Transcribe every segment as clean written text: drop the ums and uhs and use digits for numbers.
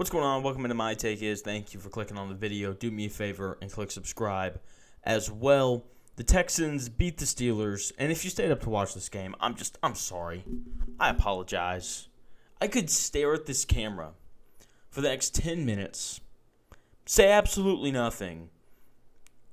What's going on? Welcome into My Take Is. Thank you for clicking on the video. Do me a favor and click subscribe as well. The Texans beat the Steelers, and if you stayed up to watch this game, I'm sorry. I apologize. I could stare at this camera for the next 10 minutes, say absolutely nothing,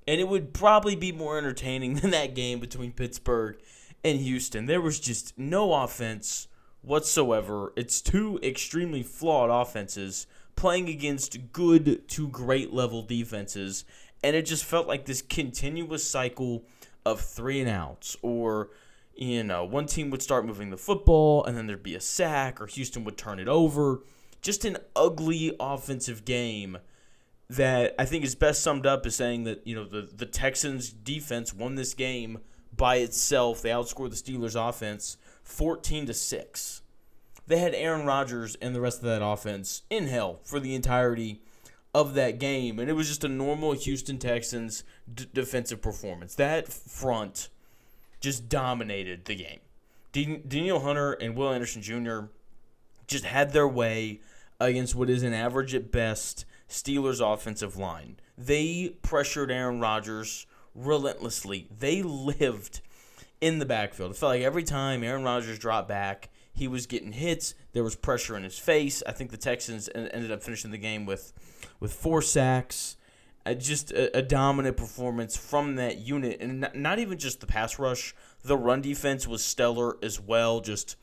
and it would probably be more entertaining than that game between Pittsburgh and Houston. There was just no offense whatsoever. It's two extremely flawed offenses playing against good to great level defenses, and it just felt like this continuous cycle of 3-and-outs, or one team would start moving the football and then there'd be a sack, or Houston would turn it over. Just an ugly offensive game that I think is best summed up as saying that the Texans defense won this game by itself. They outscored the Steelers offense 14-6. They had Aaron Rodgers and the rest of that offense in hell for the entirety of that game, and it was just a normal Houston Texans defensive performance. That front just dominated the game. Danielle Hunter and Will Anderson Jr. just had their way against what is an average at best Steelers offensive line. They pressured Aaron Rodgers relentlessly. They lived in the backfield. It felt like every time Aaron Rodgers dropped back, he was getting hits. There was pressure in his face. I think the Texans ended up finishing the game with 4 sacks. Just a dominant performance from that unit. And not even just the pass rush. The run defense was stellar as well. Just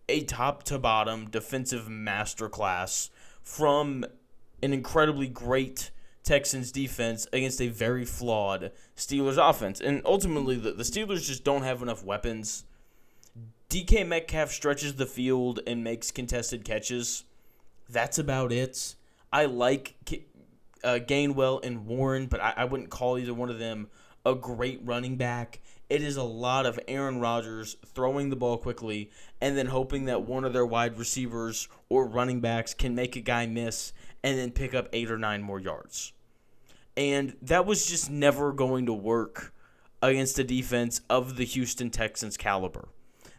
a top-to-bottom defensive masterclass from an incredibly great Texans defense against a very flawed Steelers offense. And ultimately, the Steelers just don't have enough weapons. DK Metcalf stretches the field and makes contested catches. That's about it. I like Gainwell and Warren, but I wouldn't call either one of them a great running back. It is a lot of Aaron Rodgers throwing the ball quickly and then hoping that one of their wide receivers or running backs can make a guy miss and then pick up 8 or 9 more yards. And that was just never going to work against a defense of the Houston Texans caliber.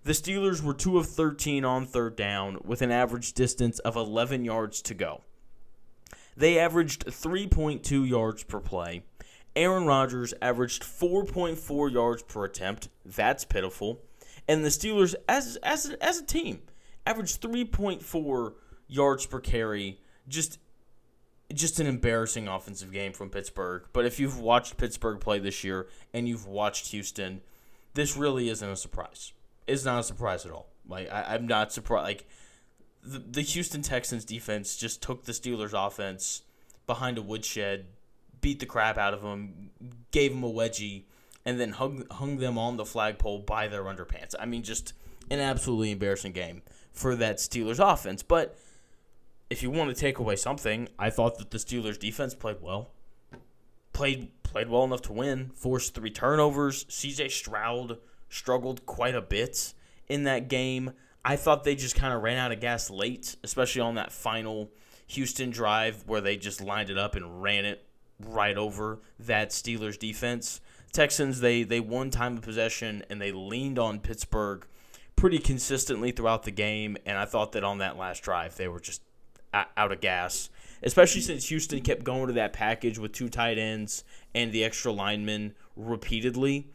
The Steelers were 2 of 13 on third down with an average distance of 11 yards to go. They averaged 3.2 yards per play. Aaron Rodgers averaged 4.4 yards per attempt. That's pitiful. And the Steelers, as a team, averaged 3.4 yards per carry. Just an embarrassing offensive game from Pittsburgh. But if you've watched Pittsburgh play this year and you've watched Houston, this really isn't a surprise. It's not a surprise at all. I'm not surprised. The Houston Texans defense just took the Steelers offense behind a woodshed, beat the crap out of them, gave them a wedgie, and then hung them on the flagpole by their underpants. I mean, just an absolutely embarrassing game for that Steelers offense. But if you want to take away something, I thought that the Steelers defense played well. Played well enough to win. Forced 3 turnovers. CJ Stroud struggled quite a bit in that game. I thought they just kind of ran out of gas late, especially on that final Houston drive where they just lined it up and ran it right over that Steelers defense. Texans, they won time of possession, and they leaned on Pittsburgh pretty consistently throughout the game, and I thought that on that last drive they were just out of gas, especially since Houston kept going to that package with 2 tight ends and the extra linemen repeatedly.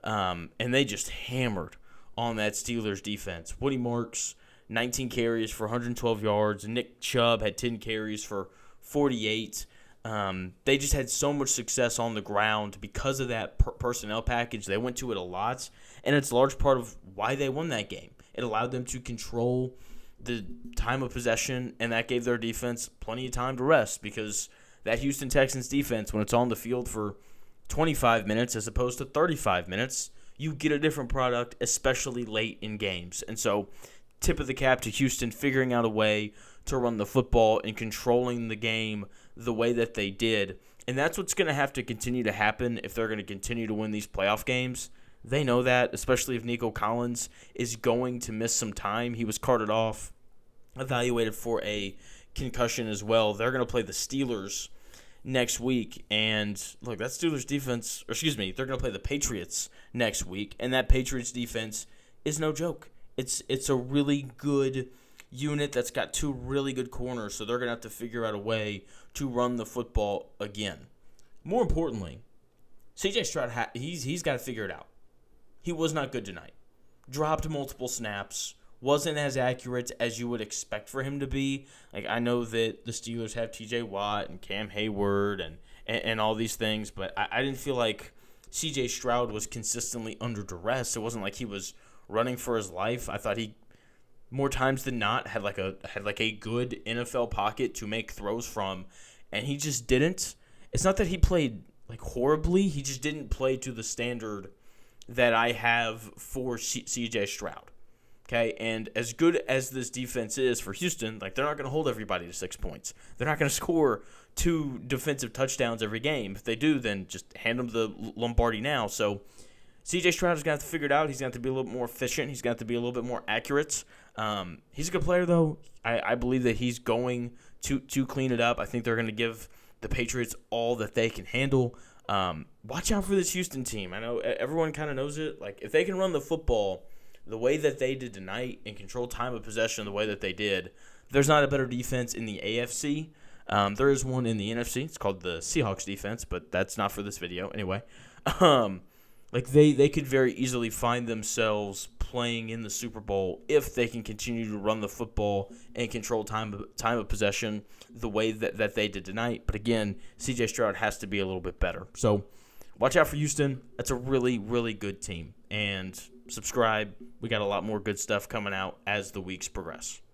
And they just hammered on that Steelers defense. Woody Marks, 19 carries for 112 yards. Nick Chubb had 10 carries for 48. They just had so much success on the ground because of that personnel package. They went to it a lot, and it's a large part of why they won that game. It allowed them to control the time of possession, and that gave their defense plenty of time to rest, because that Houston Texans defense, when it's on the field for 25 minutes as opposed to 35 minutes, you get a different product, especially late in games. And so, tip of the cap to Houston figuring out a way to run the football and controlling the game the way that they did. And that's what's going to have to continue to happen if they're going to continue to win these playoff games. They know that, especially if Nico Collins is going to miss some time. He was carted off, evaluated for a concussion as well. They're going to play the Steelers next week, and look, that Steelers defense, they're going to play the Patriots next week, and that Patriots defense is no joke. It's a really good unit that's got two really good corners, so they're going to have to figure out a way to run the football again. More importantly, C.J. Stroud, he's got to figure it out. He was not good tonight. Dropped multiple snaps. Wasn't as accurate as you would expect for him to be. Like, I know that the Steelers have T.J. Watt and Cam Hayward and all these things, but I didn't feel like C.J. Stroud was consistently under duress. It wasn't like he was running for his life. I thought he, more times than not, had like a good NFL pocket to make throws from, and he just didn't. It's not that he played like horribly. He just didn't play to the standard that I have for C.J. Stroud. Okay, and as good as this defense is for Houston, like, they're not going to hold everybody to 6 points. They're not going to score 2 defensive touchdowns every game. If they do, then just hand them the Lombardi now. So C.J. Stroud is going to have to figure it out. He's going to have to be a little bit more efficient. He's going to have to be a little bit more accurate. He's a good player, though. I believe that he's going to clean it up. I think they're going to give the Patriots all that they can handle. Watch out for this Houston team. I know everyone kind of knows it. Like, if they can run the football the way that they did tonight and control time of possession the way that they did, there's not a better defense in the AFC. There is one in the NFC. It's called the Seahawks defense, but that's not for this video anyway. Like, they could very easily find themselves playing in the Super Bowl if they can continue to run the football and control time of possession the way that they did tonight. But again, C.J. Stroud has to be a little bit better. So watch out for Houston. That's a really, really good team. And subscribe. We got a lot more good stuff coming out as the weeks progress.